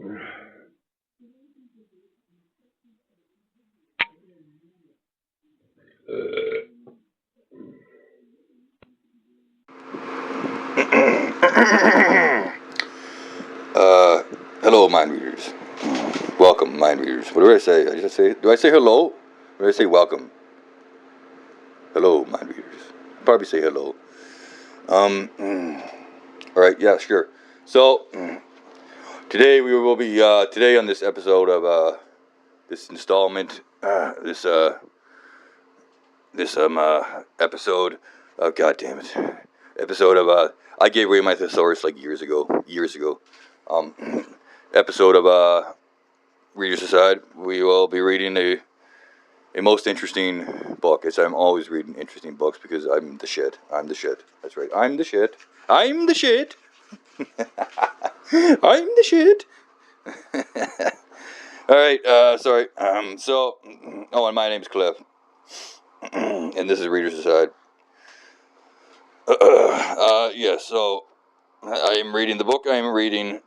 Uh, Hello, mind readers. Welcome, mind readers. What do I say? Do I say hello? Or do I say welcome? Hello, mind readers. I'll probably say hello. All right, yeah, sure. So, today we will be, today on this episode of, this installment, episode, oh, god damn it. Episode of, I gave away my thesaurus like years ago. Um, Episode of, Readers Aside, we will be reading a most interesting book. As I'm always reading interesting books because I'm the shit. I'm the shit. That's right. I'm the shit. I'm the shit. I'm the shit. All right. Sorry. And my name's Cliff, and this is Readers Aside. Yeah. So I am reading the book. I am reading.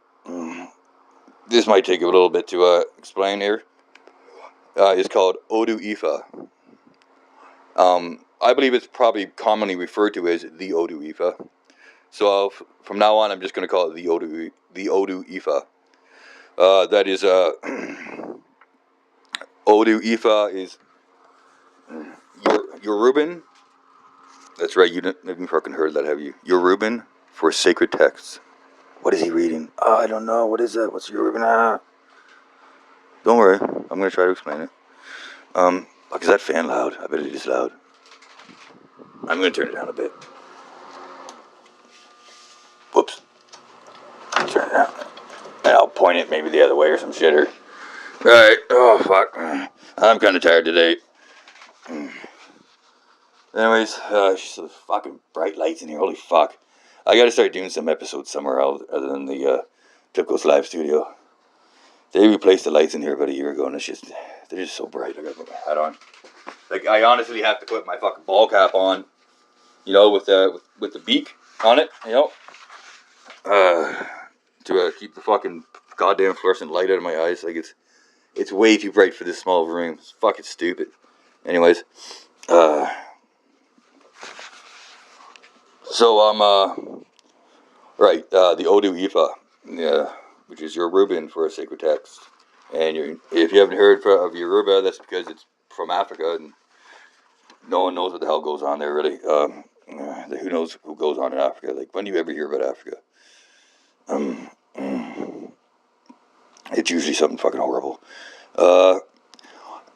This might take a little bit to explain here. It's called Odu Ifa. I believe it's probably commonly referred to as the Odu Ifa. So from now on, I'm just going to call it the Odu Ifa. That is Odu Ifa is Yoruban. That's right. You haven't fucking heard that, have you? Yoruban for sacred texts. What is he reading? Oh, I don't know. What is that? What's Yoruban? Don't worry. I'm going to try to explain it. Is that fan loud? I bet it is loud. I'm going to turn it down a bit. Whoops. Turn it down. And I'll point it maybe the other way or some shit. Alright. Oh, fuck. I'm kind of tired today. Anyways, just the fucking bright lights in here. Holy fuck. I gotta start doing some episodes somewhere else other than the Clipco's live studio. They replaced the lights in here about a year ago and they're just so bright. I gotta put my hat on. Like, I honestly have to put my fucking ball cap on, with the beak on it, to keep the fucking goddamn fluorescent light out of my eyes. Like, it's way too bright for this small of a room. It's fucking stupid. Anyways, the Odu Ifa, yeah, which is Yoruban for a sacred text. And if you haven't heard of Yoruba, that's because it's from Africa, and no one knows what the hell goes on there, really. Who knows what goes on in Africa? Like, when do you ever hear about Africa? It's usually something fucking horrible.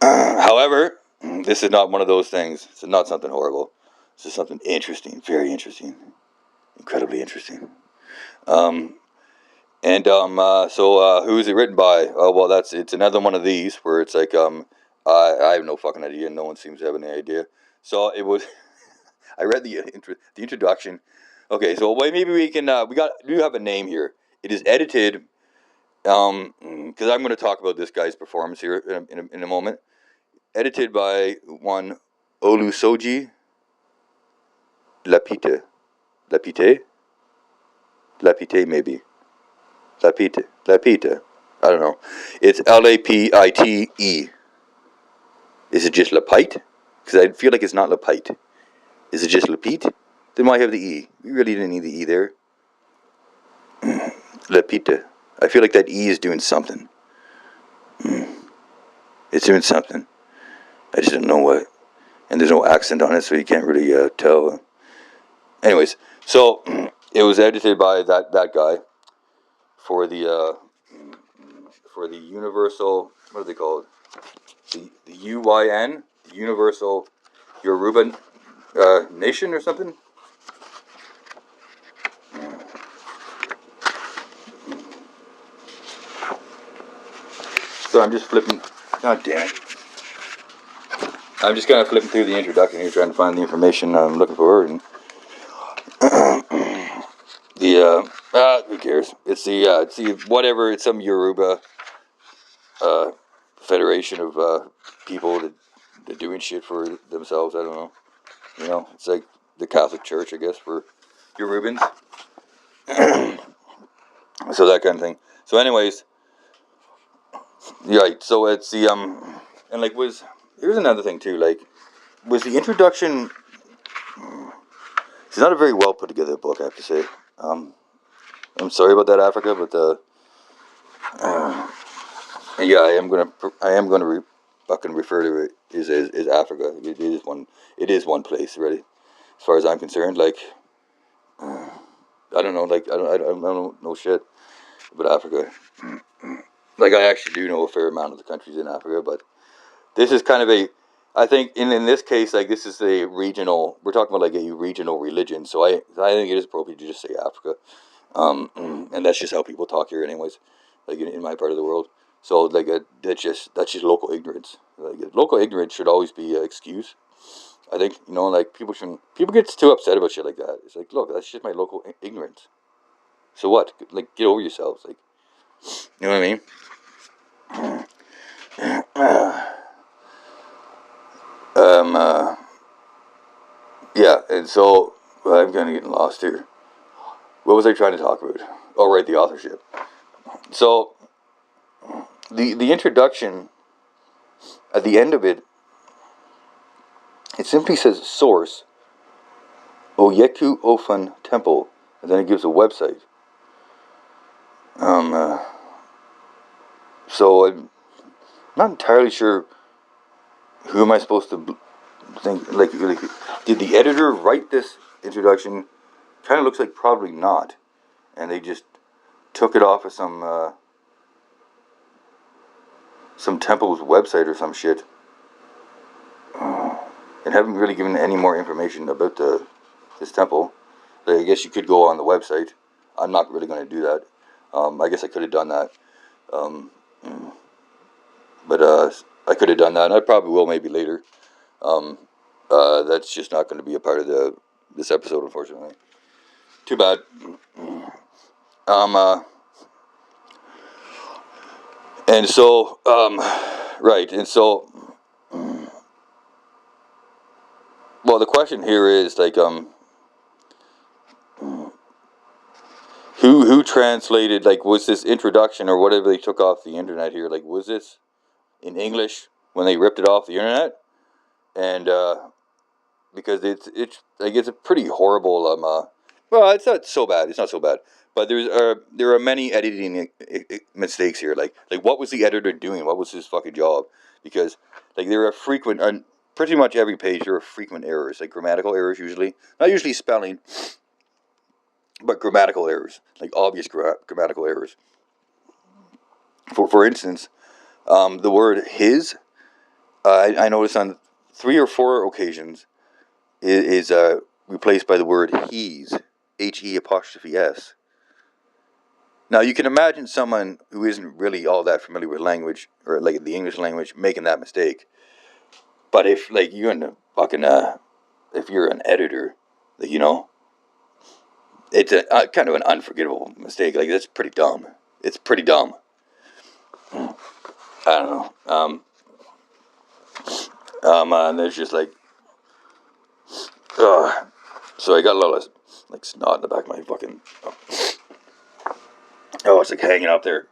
However, this is not one of those things. It's not something horrible. This is something interesting, very interesting, incredibly interesting. Who is it written by? Oh, well, it's another one of these where it's like, I have no fucking idea. No one seems to have any idea. So it was, I read the introduction. Okay, so maybe we can, do have a name here. It is edited, because I'm going to talk about this guy's performance here in a moment. Edited by one Olusoji Lapite. Lapite, maybe. Lapite. I don't know. It's Lapite. Is it just Lapite? Because I feel like it's not Lapite. Is it just Lapite? Then why have the E? We really didn't need the E there. Lapite. I feel like that E is doing something. It's doing something. I just don't know what. And there's no accent on it, so you can't really tell. Anyways, so it was edited by that guy for the Universal. What are they called? The UYN, the Universal Yoruba Nation or something. So I'm just flipping. God damn it! I'm just kind of flipping through the introduction here, trying to find the information I'm looking for. And who cares? It's the whatever. It's some Yoruba federation of people that they're doing shit for themselves. I don't know. It's like the Catholic Church, I guess, for Yorubans. So that kind of thing. So anyways, Right. So it's the and like was here's another thing too. Like was the introduction. It's not a very well put together book, I have to say. Um, I'm sorry about that, Africa, but yeah, I am gonna fucking refer to it as Africa. It is one. It is one place, really, as far as I'm concerned. Like I don't know. Like I don't know shit about Africa. Like I actually do know a fair amount of the countries in Africa, but this is kind of a. I think in this case, like this is a regional. We're talking about like a regional religion, so I think it is appropriate to just say Africa. And that's just how people talk here, anyways. Like in my part of the world, so like that's just local ignorance. Like local ignorance should always be an excuse. I think like people shouldn't. People get too upset about shit like that. It's like, look, that's just my local ignorance. So what? Like, get over yourselves. Like, you know what I mean? Um. Yeah. And so I'm kind of getting lost here. What was I trying to talk about? Oh, right, the authorship. So the introduction at the end of it, it simply says source Oyeku Ofun Temple, and then it gives a website. Um, uh, so I'm not entirely sure who am I supposed to think. Like, did the editor write this introduction? Kind of looks like probably not, and they just took it off of some temple's website or some shit, and haven't really given any more information about this temple. I guess you could go on the website. I'm not really going to do that. I guess I could have done that. Um, but I could have done that, and I probably will maybe later. Um, that's just not going to be a part of this episode, unfortunately. Too bad. Um, uh, and so, right, and so, well, the question here is like, who translated? Like, was this introduction or whatever they took off the internet here? Like, was this in English when they ripped it off the internet? And because it's like it's a pretty horrible well, it's not so bad, but there are many editing mistakes here. Like what was the editor doing? What was his fucking job? Because like there are frequent on pretty much every page there are frequent errors, like grammatical errors, usually not usually spelling, but grammatical errors, like obvious grammatical errors. For instance, the word his, I noticed on 3 or 4 occasions is replaced by the word he's, HE''S. Now you can imagine someone who isn't really all that familiar with language or like the English language making that mistake. But if like you're in a fucking if you're an editor, like, it's a kind of an unforgivable mistake. Like that's pretty dumb. It's pretty dumb. I don't know. And there's just like, so I got a lot of like snot in the back of my fucking. Oh, it's like hanging up there.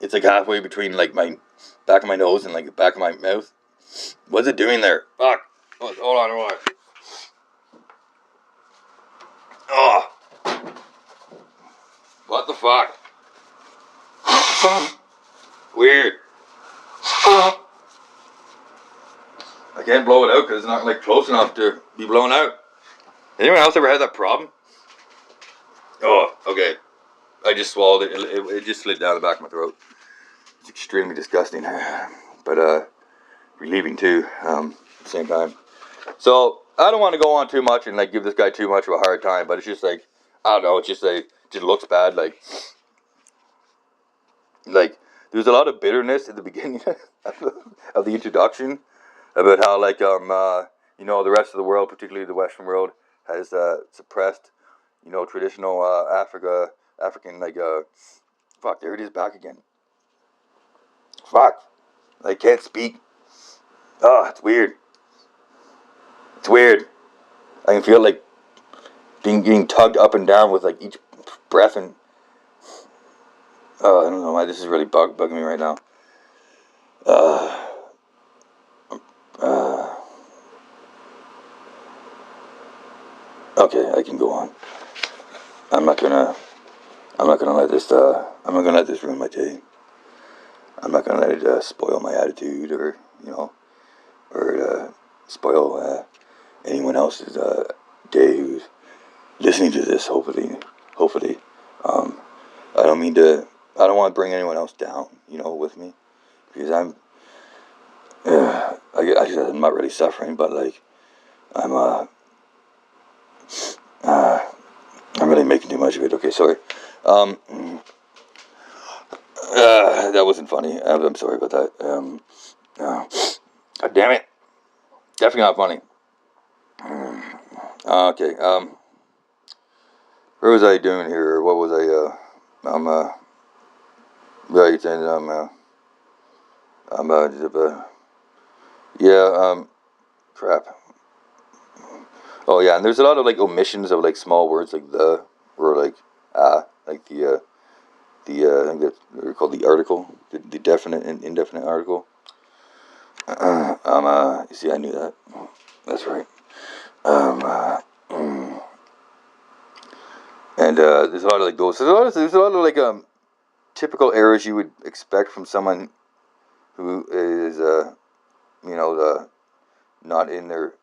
It's like halfway between like my back of my nose and like the back of my mouth. What's it doing there? Fuck. Oh, hold on. Oh, what the fuck? Weird. I can't blow it out because it's not like close enough to be blown out. Anyone else ever had that problem? Oh, okay. I just swallowed it. It just slid down the back of my throat. It's extremely disgusting, but relieving too. At the same time. So I don't want to go on too much and like give this guy too much of a hard time, but it's just like I don't know. It's just like just looks bad. Like there's a lot of bitterness at the beginning of the introduction about how like the rest of the world, particularly the Western world, has suppressed traditional African like fuck, there it is back again. Fuck, I can't speak. Oh, it's weird. It's weird. I can feel like getting tugged up and down with like each breath, and I don't know why this is really bugging me right now. Okay, I can go on. I'm not gonna let this. I'm not gonna let this ruin my day. I'm not gonna let it spoil my attitude, or or spoil anyone else's day who's listening to this. Hopefully. Um, I don't mean to. I don't want to bring anyone else down. With me, because I'm not really suffering, but like I'm uh, I'm really making too much of it. Okay, sorry. Um, that wasn't funny. I'm sorry about that. God damn it. Definitely not funny. Okay. What was I doing here? What was I'm right, and I'm yeah. Crap. Oh yeah, and there's a lot of like omissions of like small words like the or like I think that's they're called the article, the definite and indefinite article. You see, I knew that. That's right. Um, uh, mm, and there's a lot of like those. There's a lot of like typical errors you would expect from someone who is the not in their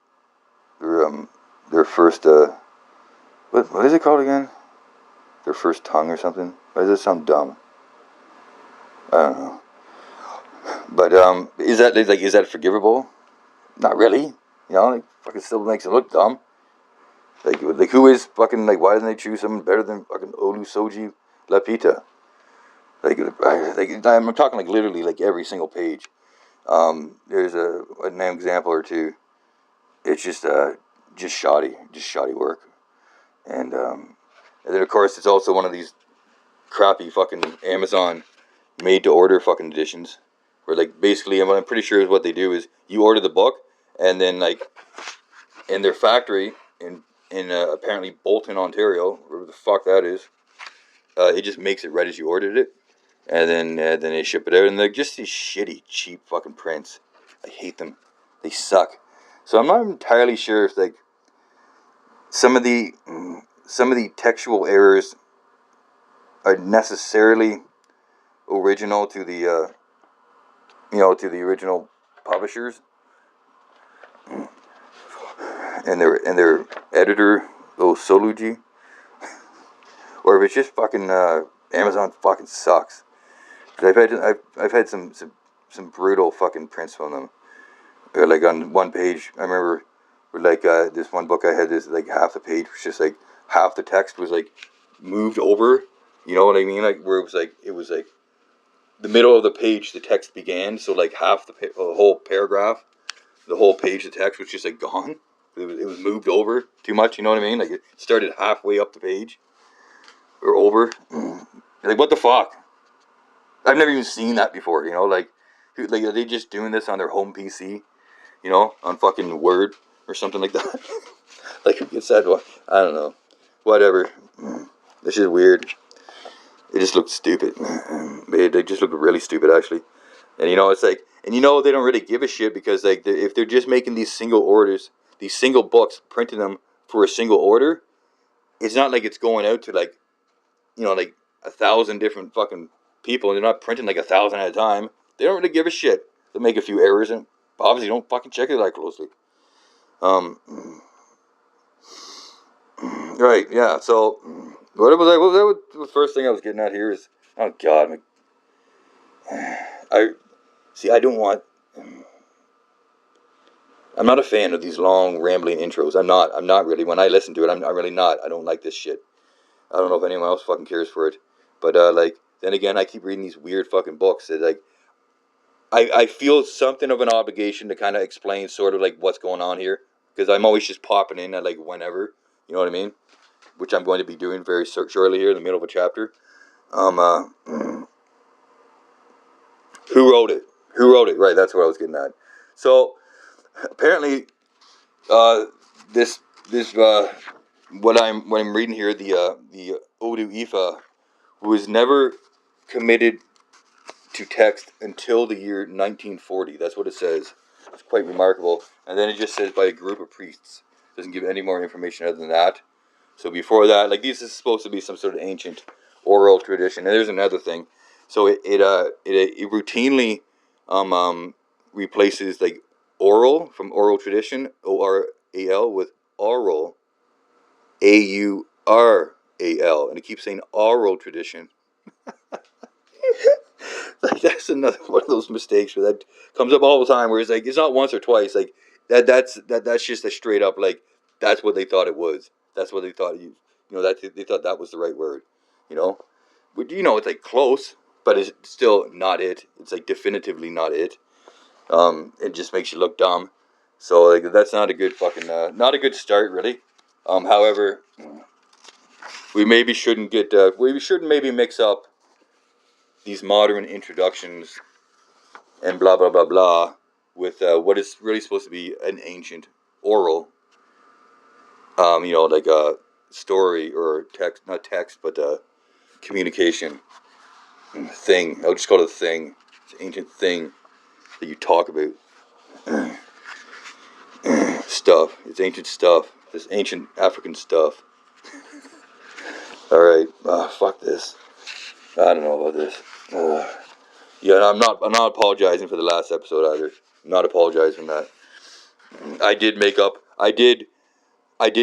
their first what is it called again? Their first tongue or something. Why does it sound dumb? I don't know. But is that forgivable? Not really. Like fucking still makes it look dumb. Like who is fucking like? Why doesn't they choose someone better than fucking Olusoji Lapita? I'm talking like literally like every single page. There's an example or two. It's just shoddy work, and then of course it's also one of these crappy fucking Amazon made to order fucking editions, where like basically I'm pretty sure what they do is you order the book, and then like in their factory in apparently Bolton, Ontario, wherever the fuck that is, it just makes it right as you ordered it, and then they ship it out, and they're just these shitty, cheap fucking prints. I hate them. They suck. So I'm not entirely sure if like some of the some of the textual errors are necessarily original to the to the original publishers and their editor, Soluji, or if it's just fucking Amazon fucking sucks. Cause I've had some brutal fucking prints from them. Like on one page, I remember, like this one book I had, this like half the page was just like half the text was like moved over. You know what I mean? Like where it was like the middle of the page the text began, so like half the whole paragraph, the whole page of text was just like gone. It was moved over too much. You know what I mean? Like it started halfway up the page or over. Like what the fuck? I've never even seen that before. Like are they just doing this on their home PC? On fucking Word or something like that. Like who gets that? I don't know. Whatever. This is weird. It just looked stupid. They just look really stupid actually. And it's like, and they don't really give a shit because like if they're just making these single orders, these single books, printing them for a single order, it's not like it's going out to like like 1,000 different fucking people, and they're not printing like 1,000 at a time. They don't really give a shit. They make a few errors and obviously don't fucking check it that closely. Um, right, yeah. So, what was I? What was that? What the first thing I was getting at here is, oh god, I see. I don't want. I'm not a fan of these long rambling intros. I'm not. I'm not really. When I listen to it, I'm really not. I don't like this shit. I don't know if anyone else fucking cares for it, but like then again, I keep reading these weird fucking books that like I feel something of an obligation to kind of explain sort of like what's going on here because I'm always just popping in at like whenever. You know what I mean? Which I'm going to be doing very shortly here in the middle of a chapter. Um, uh, who wrote it? Who wrote it? Right, that's what I was getting at. So apparently, uh, this what I'm reading here, the Odu Ifa was never committed to text until the year 1940. That's what it says. It's quite remarkable. And then it just says by a group of priests. Doesn't give any more information other than that. So before that, like this is supposed to be some sort of ancient oral tradition. And there's another thing. So it routinely replaces like oral from oral tradition, ORAL, with oral, AURAL, and it keeps saying oral tradition. Like that's another one of those mistakes where that comes up all the time. Where it's like it's not once or twice. Like that's just a straight up like that's what they thought it was. That's what they thought that they thought that was the right word. You know, but it's like close, but it's still not it. It's like definitively not it. It just makes you look dumb. So like that's not a good fucking not a good start really. However, we shouldn't maybe mix up these modern introductions and blah blah blah blah with what is really supposed to be an ancient oral, like a story or text, not text, but communication thing. I'll just call it a thing. It's an ancient thing that you talk about. Stuff. It's ancient stuff. This ancient African stuff. All right. Fuck this. I don't know about this. Yeah, I'm not apologizing for the last episode either. I'm not apologizing for that. I did make I did like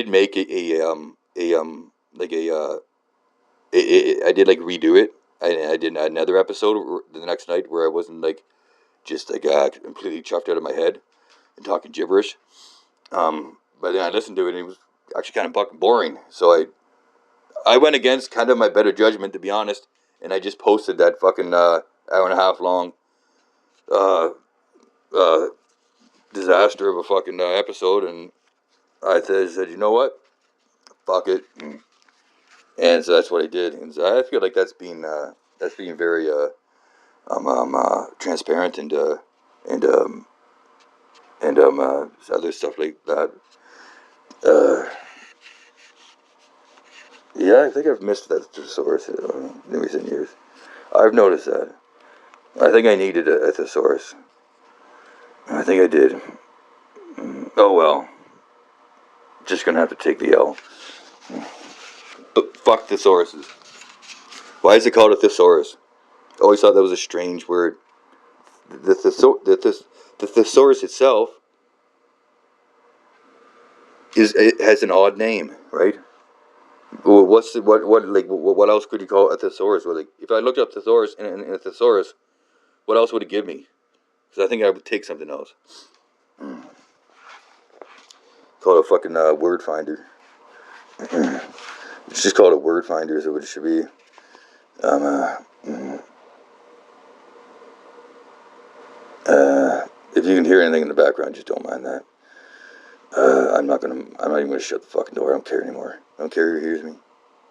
redo it. I did another episode the next night where I wasn't like just like completely chuffed out of my head and talking gibberish. But then I listened to it and it was actually kind of fucking boring. So I went against kind of my better judgment, to be honest, and I just posted that fucking hour and a half long uh, uh, disaster of a fucking episode, and I said, you know what, fuck it, and so that's what I did. And so I feel like that's being very transparent and other stuff like that. Yeah, I think I've missed that thesaurus in recent years. I've noticed that. I think I needed a thesaurus. I think I did. Oh well. Just gonna have to take the L. But fuck thesauruses. Why is it called a thesaurus? I always thought that was a strange word. The thesaurus itself it has an odd name, right? Well, what else could you call a thesaurus? Well, like, if I looked up thesaurus in a thesaurus, what else would it give me? Because I think I would take something else. Call it a fucking word finder. It's just called a word finder is what it should be. If you can hear anything in the background, just don't mind that. I'm not even gonna shut the fucking door. I don't care anymore. I don't care who hears me.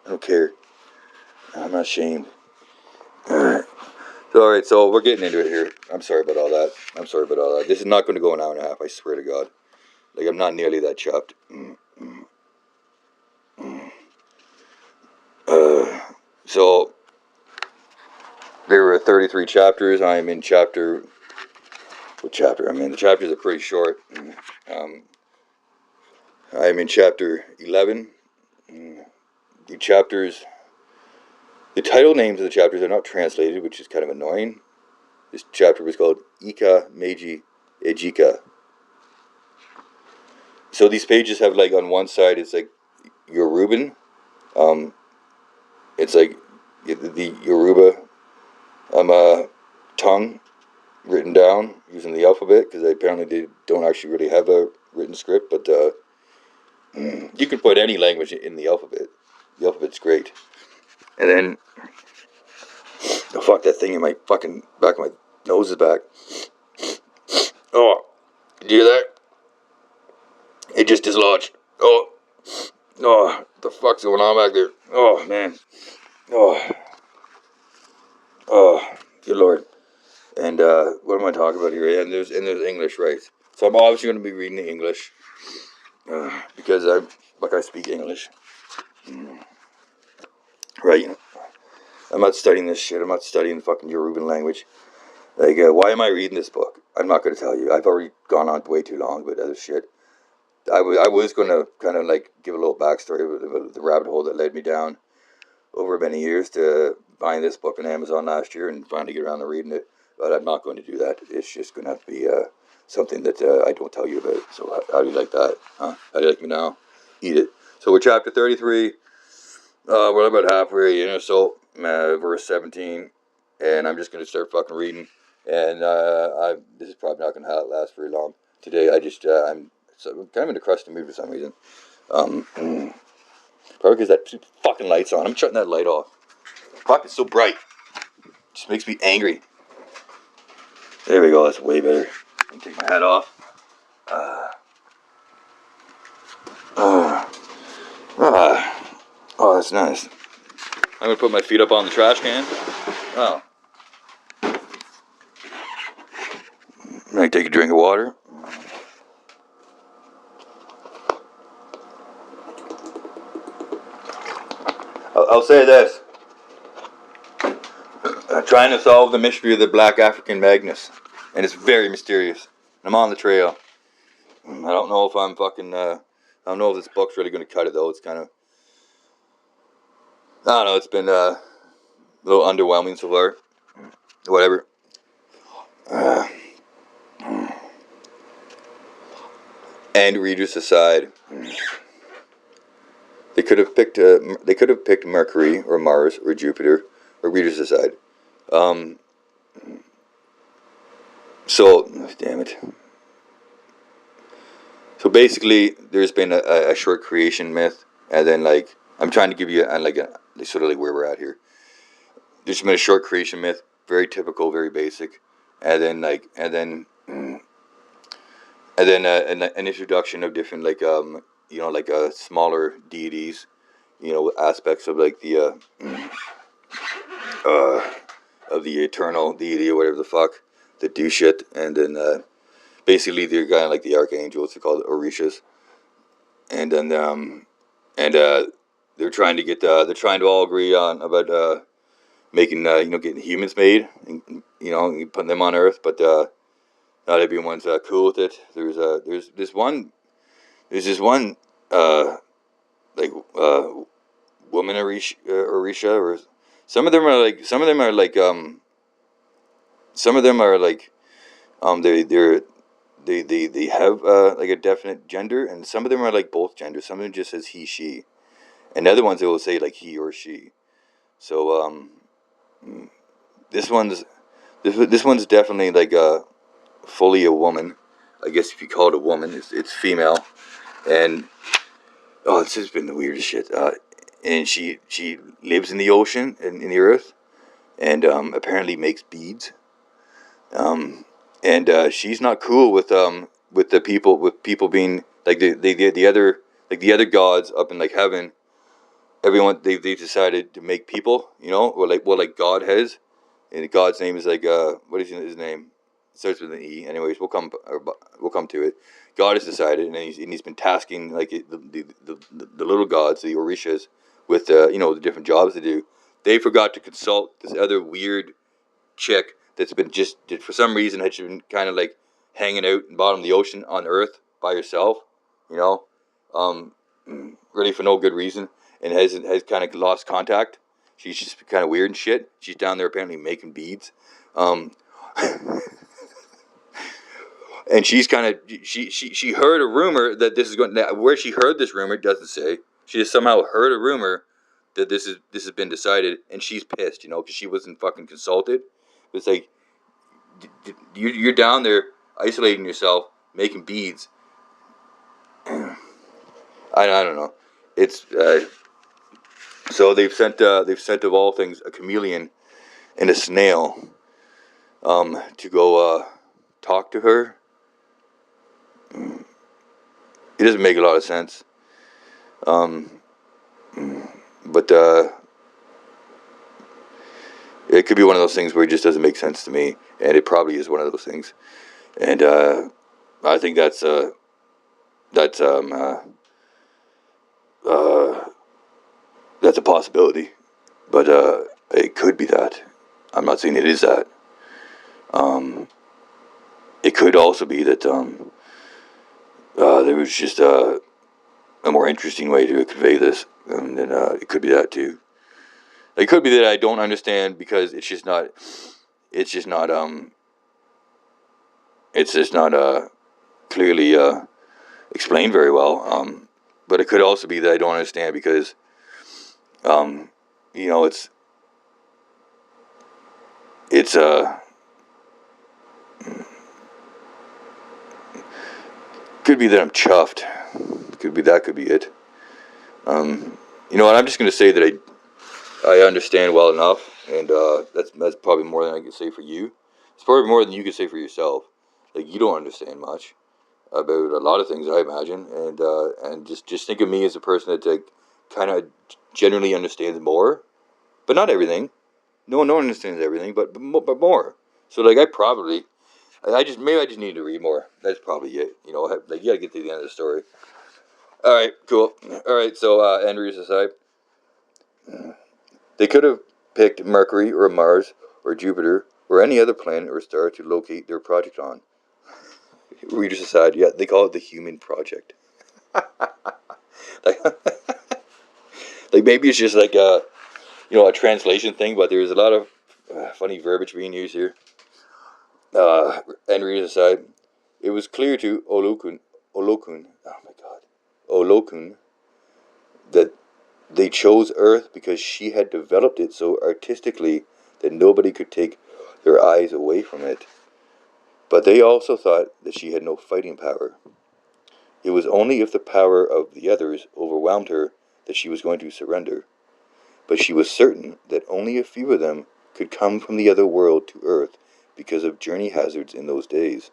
I don't care. I'm not ashamed. Alright. Alright, so we're getting into it here. I'm sorry about all that. This is not going to go an hour and a half, I swear to God. Like, I'm not nearly that chopped. So, there were 33 chapters. I'm in chapter... What chapter? I mean, the chapters are pretty short. I'm in chapter 11. The title names of the chapters are not translated, which is kind of annoying. This chapter was called Ika Meiji Ejika. So these pages have, like, on one side it's like Yoruban. It's like the Yoruba tongue written down using the alphabet, because apparently they don't actually really have a written script, but you can put any language in the alphabet. The alphabet's great. And then, oh fuck, that thing in my fucking back of my nose is back. Oh, did you hear that? It just dislodged. Oh, the fuck's going on back there? Oh man. Oh, good lord. And what am I talking about here? And there's English, right? So I'm obviously going to be reading the English because I speak English, right? I'm not studying this shit. I'm not studying the fucking Yoruban language. Like, why am I reading this book? I'm not going to tell you. I've already gone on way too long with other shit. I was going to kind of like give a little backstory of the rabbit hole that led me down over many years to buying this book on Amazon last year and finally get around to reading it. But I'm not going to do that. It's just going to have to be something that I don't tell you about. So how do you like that? Huh? How do you like me now? Eat it. So we're chapter 33. We're about halfway, so verse 17, and I'm just going to start fucking reading. And this is probably not going to last very long. Today, I'm kind of in a crusty mood for some reason. Probably because that fucking light's on. I'm shutting that light off. Fuck, it's so bright. It just makes me angry. There we go. That's way better. I can take my hat off. Oh, that's nice. I'm gonna put my feet up on the trash can. Oh. I'm gonna take a drink of water. I'll say this. I'm trying to solve the mystery of the Black African Magnus. And it's very mysterious. I'm on the trail. I don't know if I'm fucking, I don't know if this book's really going to cut it though. It's kind of, I don't know, it's been a little underwhelming so far. Whatever. And readers aside, they could have picked Mercury or Mars or Jupiter, or readers aside. So, damn it. So basically, there's been a short creation myth, and then like I'm trying to give you sort of like where we're at here. There's been a short creation myth, very typical, very basic, and then an introduction of different smaller deities, aspects of like the of the eternal deity or whatever the fuck that do shit, and then basically they're kind of like the archangels. They're called Orishas, and then they're trying to all agree on about making getting humans made, and putting them on Earth, but not everyone's cool with it. There's this one uh, like woman Orisha, or some of them are like they have like a definite gender, and some of them are like both genders. Some of them just says he she, and other ones they will say like he or she. So this one's this one's definitely like fully a woman. I guess if you call it a woman, it's female, and it's just been the weirdest shit. And she lives in the ocean and in the earth, and apparently makes beads. And she's not cool with people being like the other gods up in like heaven. Everyone they decided to make people, or like what like God has, and God's name is like what is his name? It starts with an E. Anyways, we'll come to it. God has decided, and he's been tasking like the little gods, the Orishas, with the different jobs to do. They forgot to consult this other weird chick that's been just for some reason had been kind of like hanging out in the bottom of the ocean on Earth by herself, really for no good reason, and has kind of lost contact. She's just kind of weird and shit. She's down there apparently making beads, and she's kind of she heard a rumor that this is going. Where she heard this rumor doesn't say. She just somehow heard a rumor that this has been decided, and she's pissed, because she wasn't fucking consulted. It's like you're down there isolating yourself, making beads. I don't know. It's so they've sent of all things a chameleon and a snail to go talk to her. It doesn't make a lot of sense. But it could be one of those things where it just doesn't make sense to me, and it probably is one of those things. And I think that's a possibility, but it could be that. I'm not saying it is that. It could also be that there was just a more interesting way to convey this, and then it could be that too. It could be that I don't understand because it's just not clearly explained very well. But it could also be that I don't understand because it's could be that I'm chuffed. Could be it. You know what? I'm just gonna say that I understand well enough, and that's probably more than I can say for you. It's probably more than you can say for yourself. Like, you don't understand much about a lot of things, I imagine, and just think of me as a person that like kind of generally understands more, but not everything. No one understands everything, but more. So like I just maybe I just need to read more. That's probably it. You know, like, you gotta get to the end of the story. All right, cool. All right, so Andrew's aside, they could have picked Mercury or Mars or Jupiter or any other planet or star to locate their project on. Readers aside, yeah, they call it the Human Project. like, like maybe it's just like a translation thing, but there's a lot of funny verbiage being used here. And readers aside, it was clear to Olokun, oh my god, Olokun, that they chose Earth because she had developed it so artistically that nobody could take their eyes away from it. But they also thought that she had no fighting power. It was only if the power of the others overwhelmed her that she was going to surrender. But she was certain that only a few of them could come from the other world to Earth because of journey hazards in those days.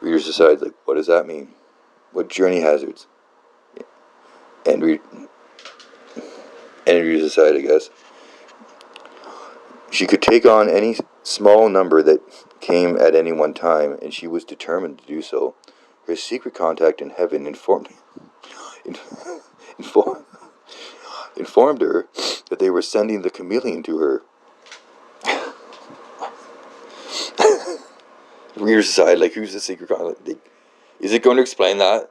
Readers decide, like, what does that mean? What journey hazards? And readers decide, I guess. She could take on any small number that came at any one time, and she was determined to do so. Her secret contact in heaven informed her that they were sending the chameleon to her. Readers aside, like, who's the secret contact? Like, is it going to explain that?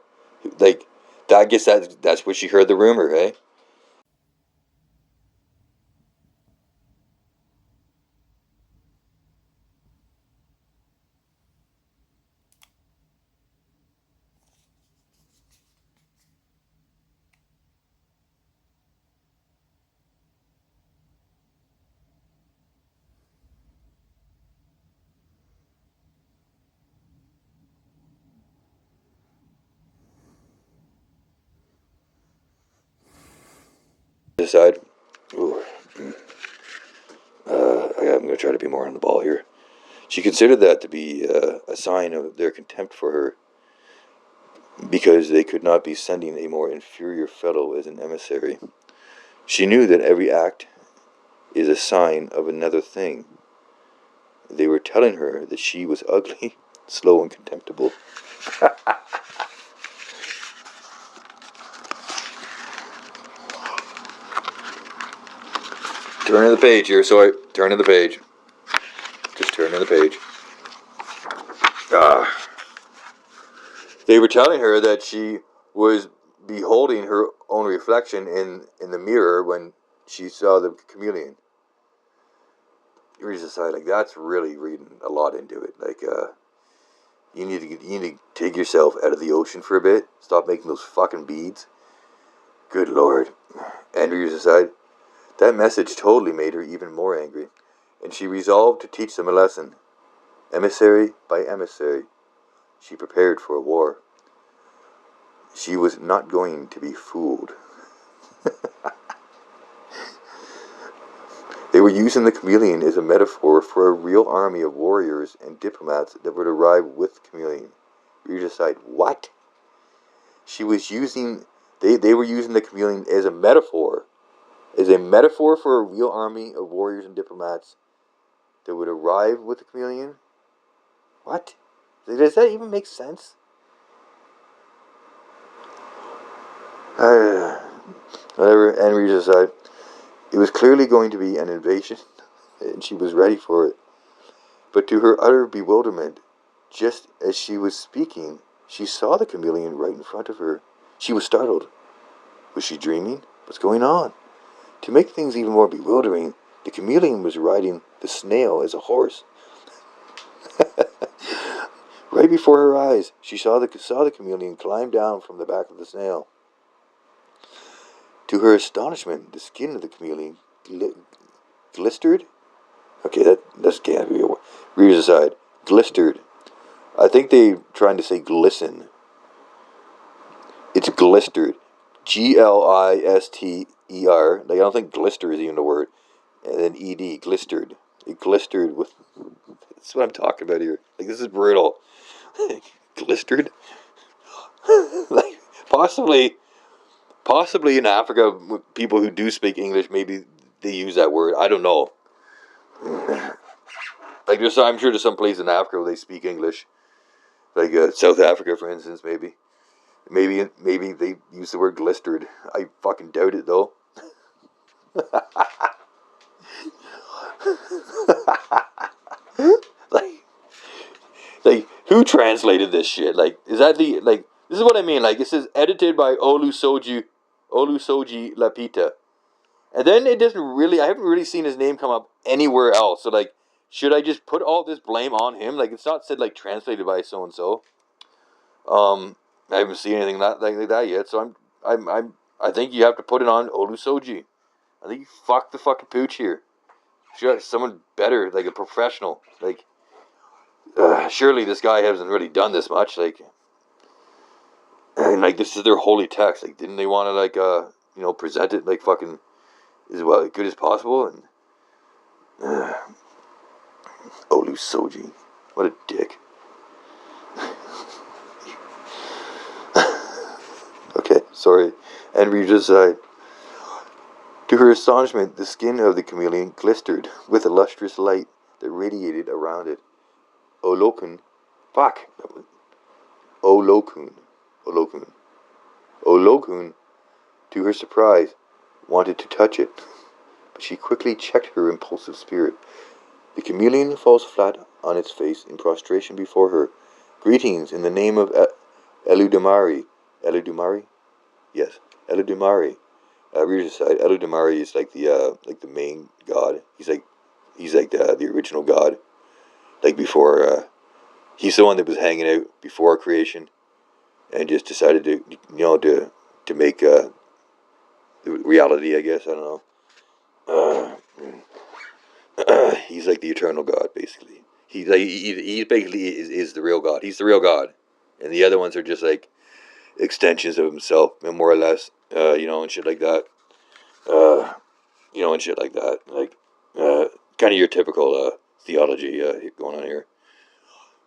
Like, I guess that's what she heard the rumor, eh? Aside, ooh, I'm going to try to be more on the ball here. She considered that to be a sign of their contempt for her, because they could not be sending a more inferior fellow as an emissary. She knew that every act is a sign of another thing. They were telling her that she was ugly, slow, and contemptible. Turn to the page here, sorry. Turn to the page. Just turn to the page. They were telling her that she was beholding her own reflection in the mirror when she saw the chameleon. You read this side, like, that's really reading a lot into it. Like, you need to take yourself out of the ocean for a bit. Stop making those fucking beads. Good lord. And readers aside, that message totally made her even more angry, and she resolved to teach them a lesson. Emissary by emissary, she prepared for a war. She was not going to be fooled. They were using the chameleon as a metaphor for a real army of warriors and diplomats that would arrive with the chameleon. Readers decide, what? She was using, they were using the chameleon as a metaphor for a real army of warriors and diplomats that would arrive with the chameleon? What? Does that even make sense? Whatever, and readers decide, it was clearly going to be an invasion, and she was ready for it. But to her utter bewilderment, just as she was speaking, She saw the chameleon right in front of her. She was startled. Was she dreaming? What's going on? To make things even more bewildering, the chameleon was riding the snail as a horse. Right before her eyes, she saw the chameleon climb down from the back of the snail. To her astonishment, the skin of the chameleon glistered. Okay, that's can't be a word. Readers aside, glistered. I think they're trying to say glisten. It's glistered. Glister. Like, I don't think glister is even a word. And then ed, glistered. It glistered with. That's what I'm talking about here. Like, this is brutal. Glistered. Like, possibly in Africa, people who do speak English, maybe they use that word. I don't know. Like, I'm sure there's some place in Africa where they speak English, like South Africa, for instance. Maybe they use the word glistered. I fucking doubt it though. like, who translated this shit? Like, is that this is what I mean. Like, it says edited by Olusoji Lapita. And then it doesn't really, I haven't really seen his name come up anywhere else. So, like, should I just put all this blame on him? Like, it's not said, like, translated by so-and-so. I haven't seen anything like that yet. So I think you have to put it on Olusoji. I think you fucked the fucking pooch here. Should have someone better, like a professional. Like, surely this guy hasn't really done this much. Like, and like, this is their holy text. Like, didn't they want to, like, present it, like, fucking as well good as possible? And Olusoji, what a dick. Okay, sorry. And readers aside. To her astonishment, the skin of the chameleon glistered with a lustrous light that radiated around it. Olokun, to her surprise, wanted to touch it, but she quickly checked her impulsive spirit. The chameleon falls flat on its face in prostration before her. Greetings in the name of Eludamari. Eludamari? Yes, Eludamari. Readers aside, Eludamari is like the main god. He's like the original god. Like before, he's the one that was hanging out before creation, and just decided to make the reality. I guess, I don't know. He's like the eternal god, basically. He basically is the real god. He's the real god, and the other ones are just like extensions of himself, more or less. And shit like that. And shit like that. Like, kind of your typical theology going on here,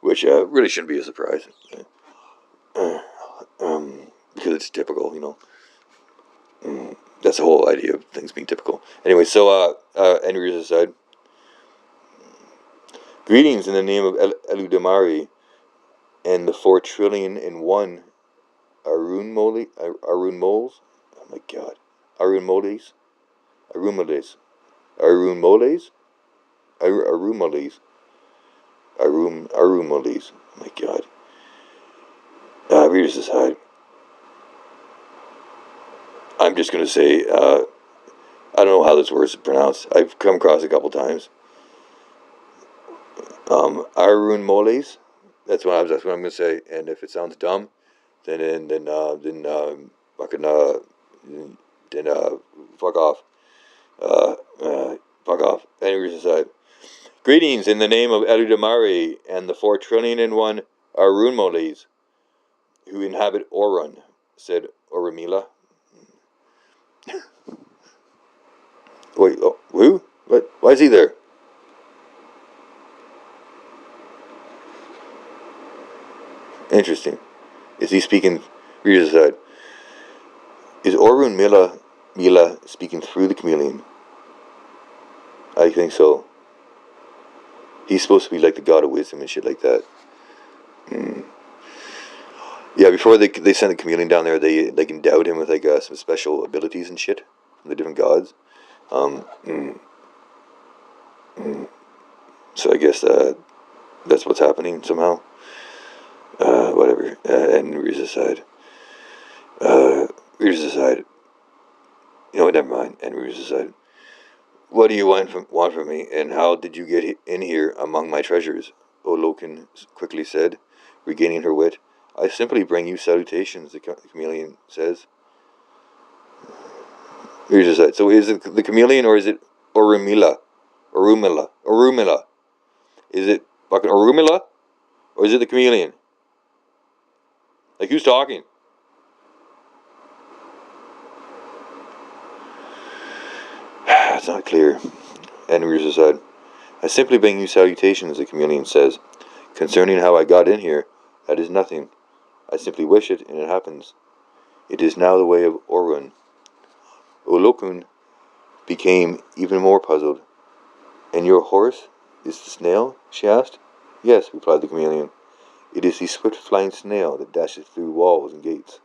which really shouldn't be a surprise, because it's typical. That's the whole idea of things being typical. Anyway, so Readers aside. Greetings in the name of Eludamari and the 4,000,000,001 Arun moles. Oh my god. Arun moles. Oh my god. Readers aside. I'm just gonna say, I don't know how this word is pronounced. I've come across it a couple times. Arun moles. That's what I'm gonna say. And if it sounds dumb, then fuck off. Fuck off. Anyways, aside. Greetings in the name of Eludamari and the 4,000,000,001 Arun moles who inhabit Orun, said Orunmila. Wait, who? What? Why is he there? Interesting. Is he speaking? Readers aside. Is Orunmila speaking through the chameleon? I think so. He's supposed to be like the god of wisdom and shit like that. Yeah, before they sent the chameleon down there, they endowed him with like some special abilities and shit from the different gods. So I guess that's what's happening somehow. whatever. And Reader's aside. Reader's aside. You know what, never mind. And Reader's aside. What do you want from me, and how did you get in here among my treasures? Olokin quickly said, regaining her wit. I simply bring you salutations, the chameleon says. Reader's aside. So is it the chameleon or is it Orumila? Orumila. Is it fucking Orumila? Or is it the chameleon? Like, who's talking? It's not clear. And Reader's aside. I simply bring you salutations, the chameleon says. Concerning how I got in here, that is nothing. I simply wish it, and it happens. It is now the way of Orun. Olokun became even more puzzled. And your horse is the snail? She asked. Yes, replied the chameleon. It is the swift-flying snail that dashes through walls and gates.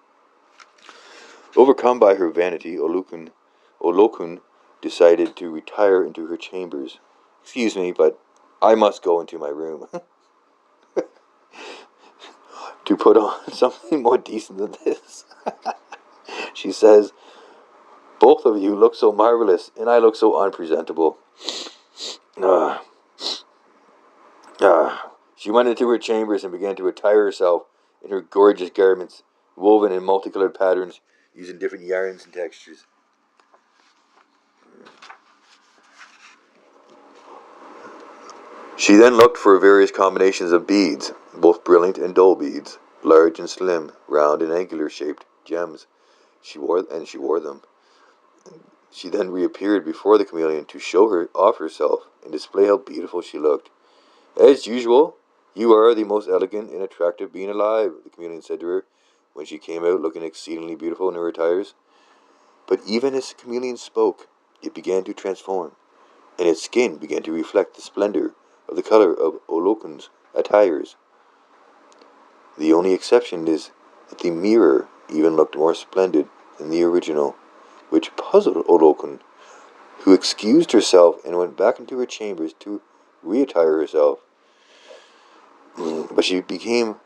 Overcome by her vanity, Olokun decided to retire into her chambers. Excuse me, but I must go into my room. To put on something more decent than this. She says, both of you look so marvelous, and I look so unpresentable. She went into her chambers and began to attire herself in her gorgeous garments, woven in multicolored patterns, using different yarns and textures. She then looked for various combinations of beads, both brilliant and dull beads, large and slim, round and angular-shaped gems. She wore them. She then reappeared before the chameleon to show off herself and display how beautiful she looked. As usual, you are the most elegant and attractive being alive, the chameleon said to her, when she came out looking exceedingly beautiful in her attires. But even as the chameleon spoke, it began to transform, and its skin began to reflect the splendor of the color of Olokun's attires. The only exception is that the mirror even looked more splendid than the original, which puzzled Olokun, who excused herself and went back into her chambers to reattire herself. But she became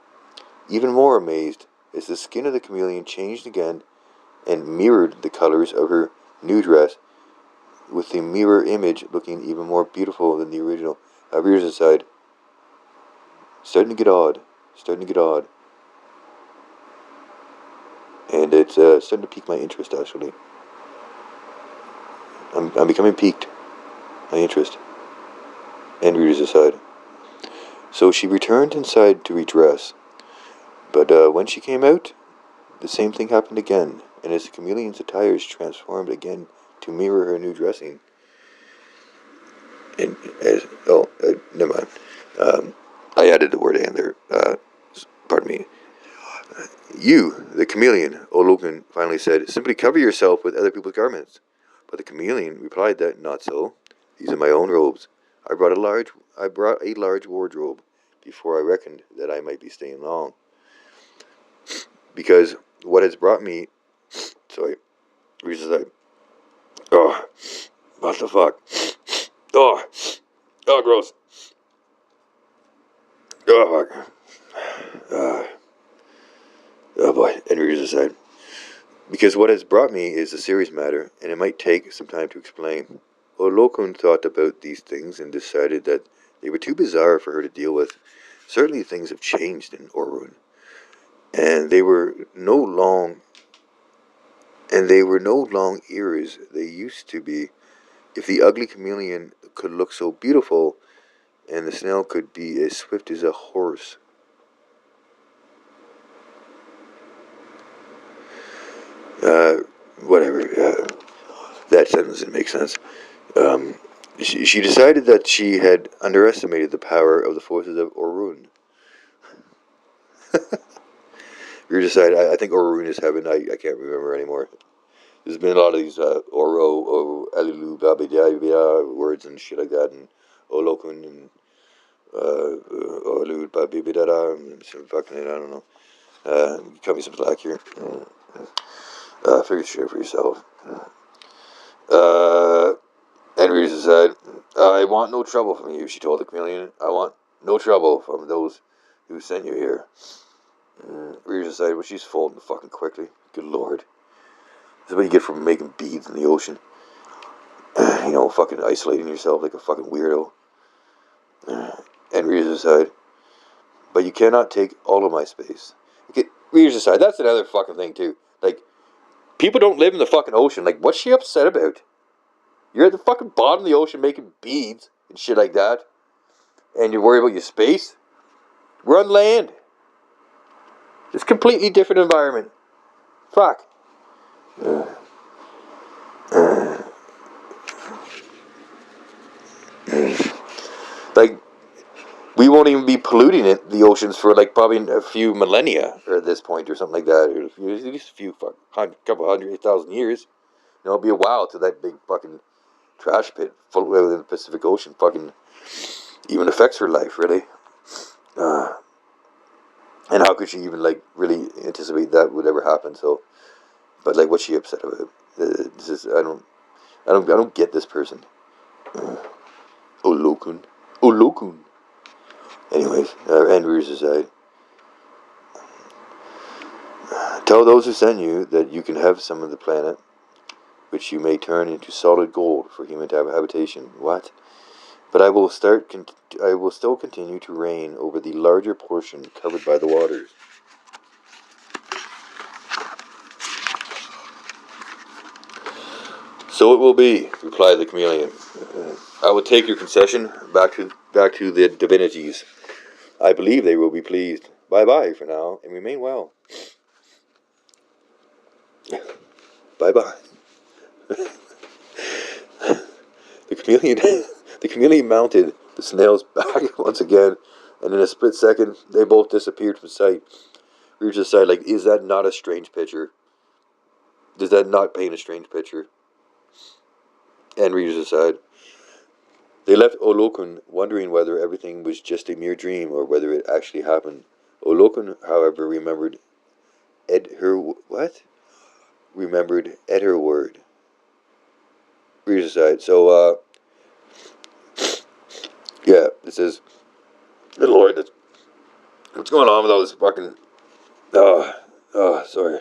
even more amazed as the skin of the chameleon changed again and mirrored the colors of her new dress, with the mirror image looking even more beautiful than the original. Reader's aside. Starting to get odd. And it's starting to pique my interest, actually. I'm becoming piqued. My interest. And Reader's aside. So she returned inside to redress. But when she came out, the same thing happened again, and as the chameleon's attires transformed again to mirror her new dressing. And never mind. I added the word "and" there. Pardon me. You, the chameleon, Olokun finally said, simply cover yourself with other people's garments. But the chameleon replied that not so. These are my own robes. I brought a large wardrobe before I reckoned that I might be staying long. Because what has brought me... Sorry. Reason that... Oh, what the fuck? Oh, gross. Oh, fuck. Oh boy, and Reader's aside. Because what has brought me is a serious matter, and it might take some time to explain. Olokun thought about these things and decided that they were too bizarre for her to deal with. Certainly things have changed in Orun, and they were no long eras they used to be. If the ugly chameleon could look so beautiful, and the snail could be as swift as a horse. Whatever. That sentence didn't make sense. She decided that she had underestimated the power of the forces of Orun. We decided, I think Orun is heaven. I can't remember anymore. There's been a lot of these Oro, Alilu, Babida words and shit like that, and Olokun and Olu, Babida, and some fucking, I don't know. Cut me some slack here. Figure shit for yourself. Henry said, I want no trouble from you, she told the chameleon. I want no trouble from those who sent you here. Readers aside, well, she's folding fucking quickly. Good lord. This is what you get from making beads in the ocean. Fucking isolating yourself like a fucking weirdo. And readers aside, but you cannot take all of my space. Okay, readers aside, that's another fucking thing too. Like, people don't live in the fucking ocean. Like, what's she upset about? You're at the fucking bottom of the ocean making beads and shit like that, and you're worried about your space? We're on land. It's a completely different environment. Fuck. Like, we won't even be polluting the oceans for like probably a few millennia or at this point or something like that. Or at least a few couple 100,000 years. It'll be a while till that big fucking trash pit full in the Pacific Ocean fucking even affects her life, really. And how could she even like really anticipate that would ever happen? So, but like, what's she upset about? This is I don't get this person. Olokun. Anyways, Andrews aside. Tell those who send you that you can have some of the planet, which you may turn into solid gold for human habitation. What? But I will still continue to reign over the larger portion covered by the waters. So it will be, replied the chameleon. I will take your concession back to the divinities. I believe they will be pleased. Bye-bye for now, and remain well. Bye-bye. The chameleon mounted the snail's back once again, and in a split second, they both disappeared from sight. Reader's aside, like, is that not a strange picture? Does that not paint a strange picture? And readers aside, they left Olokun wondering whether everything was just a mere dream or whether it actually happened. Olokun, however, remembered Edherward. Readers aside, so yeah, it says, good lord, what's going on with all this fucking? Sorry.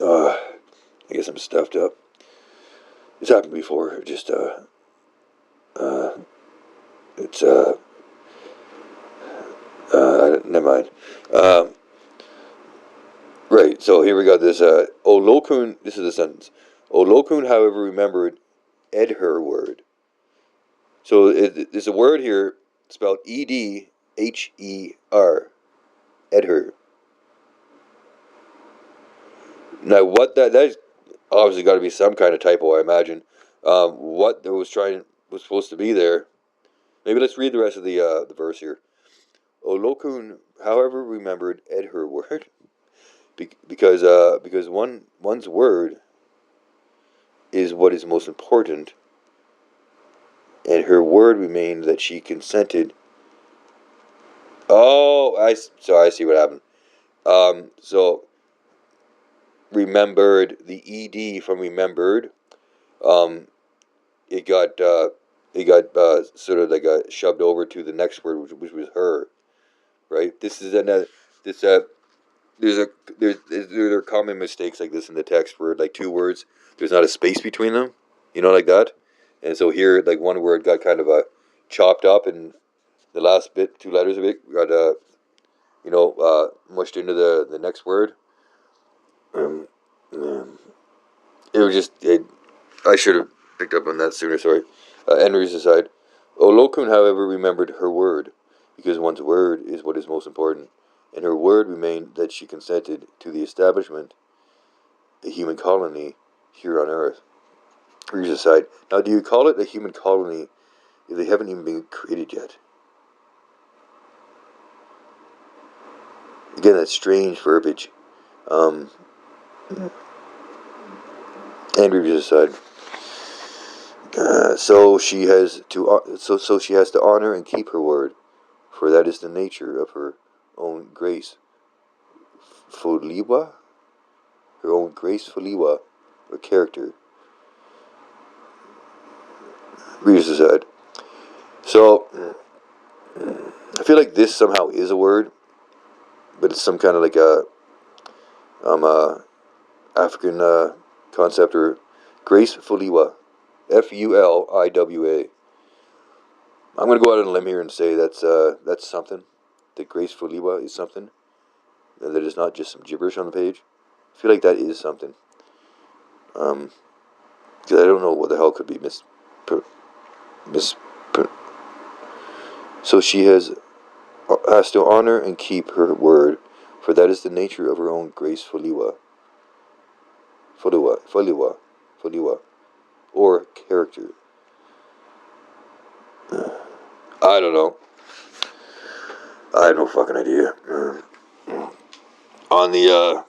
I guess I'm stuffed up. It's happened before. Just it's never mind. Right. So here we got this. Olokun. This is the sentence. Olokun, however, remembered Edherward. So there's a word here spelled Edher. Edher. Now, what that's obviously got to be some kind of typo, I imagine. What there was supposed to be there. Maybe let's read the rest of the verse here. Olokun, however, remembered Edherward, because one's word is what is most important, and her word remained that she consented. Oh, I see what happened. So remembered, the ed from remembered, it got sort of like shoved over to the next word, which was her, right? This is another this there are common mistakes like this in the text where like two words there's not a space between them, like that, and so here like one word got kind of chopped up and the last bit, two letters of it got mushed into the next word. It was just I should have picked up on that sooner. Sorry. Henry's aside. Olokun, however, remembered her word, because one's word is what is most important, and her word remained that she consented to the establishment a human colony here on Earth. Henry's aside. Now, do you call it a human colony if they haven't even been created yet? Again, that's strange verbiage. Henry's aside. So she has to honor and keep her word, for that is the nature of her own grace. Foliwa, her own grace Foliwa, or character. Readers aside. So I feel like this somehow is a word, but it's some kind of like a African concept, or Grace Fuliwa, Fuliwa. I'm gonna go out on a limb here and say that's something. That Grace Fuliwa is something. That it is not just some gibberish on the page. I feel like that is something. Because I don't know what the hell could be So she has to honor and keep her word, for that is the nature of her own Grace Fuliwa, or character. I don't know. I have no fucking idea. On the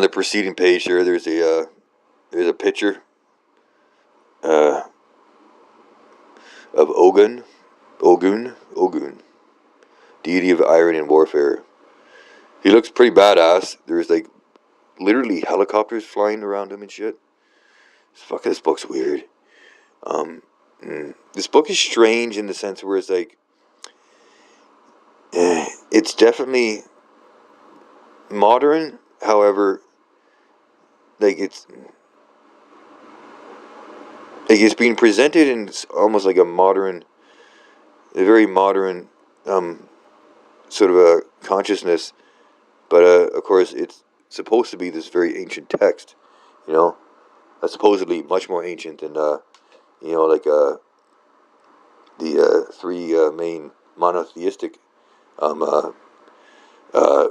preceding page here, there's a picture of Ogun, deity of irony and warfare. He looks pretty badass. There's like literally helicopters flying around him and shit. This book's weird. This book is strange in the sense where it's like, it's definitely modern. However, like it's being presented in almost like a very modern sort of a consciousness, but of course it's supposed to be this very ancient text, that's supposedly much more ancient than like the three main monotheistic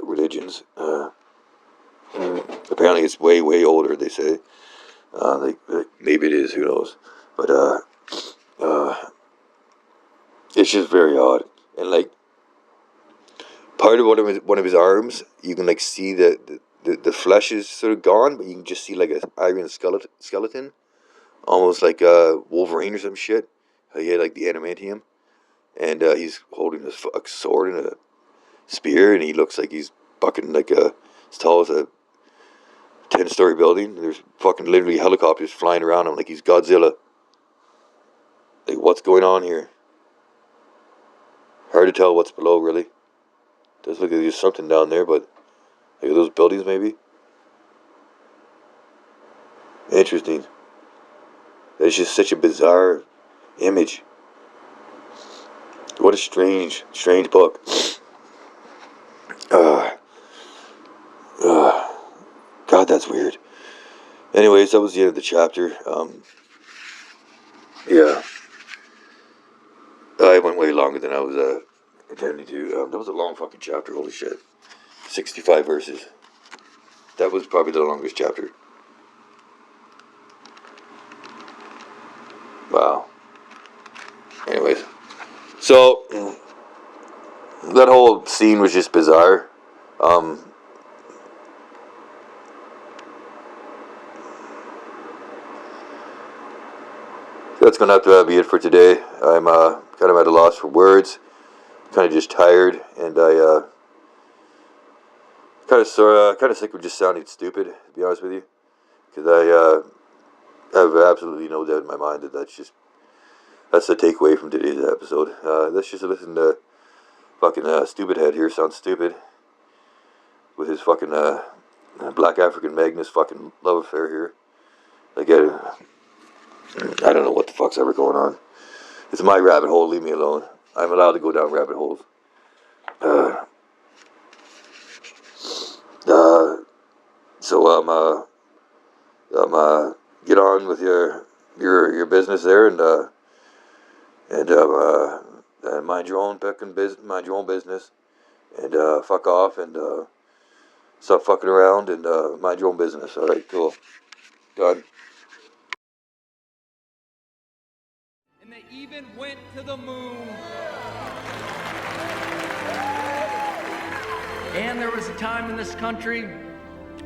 religions. Apparently it's way older, they say. Maybe it is, who knows, but it's just very odd. And like part of one of his arms, you can like see the flesh is sort of gone, but you can just see like an iron skeleton, almost like Wolverine or some shit. He had like the adamantium, and he's holding a sword and a spear, and he looks like he's fucking like as tall as a 10-story building. There's fucking literally helicopters flying around him like he's Godzilla. Like, what's going on here? Hard to tell what's below, really. Does look like there's something down there, but like those buildings maybe. Interesting. It's just such a bizarre image. What a strange book. God, that's weird. Anyways, that was the end of the chapter. Yeah. I went way longer than I was intending to. That was a long fucking chapter, holy shit. 65 verses. That was probably the longest chapter. Wow. Anyways. So, that whole scene was just bizarre. That's going to have to be it for today. I'm kind of at a loss for words. Kind of just tired, and I kind of sick of just sounding stupid, to be honest with you. Because I have absolutely no doubt in my mind that that's the takeaway from today's episode. Let's just listen to fucking stupid head here sounds stupid with his fucking Black African Magnus fucking love affair here. Like, I don't know what the fuck's ever going on. It's my rabbit hole. Leave me alone. I'm allowed to go down rabbit holes. So get on with your business there, and mind your own business, and fuck off, and stop fucking around, and mind your own business. All right, cool, done. And they even went to the moon. And there was a time in this country,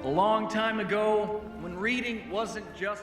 a long time ago, when reading wasn't just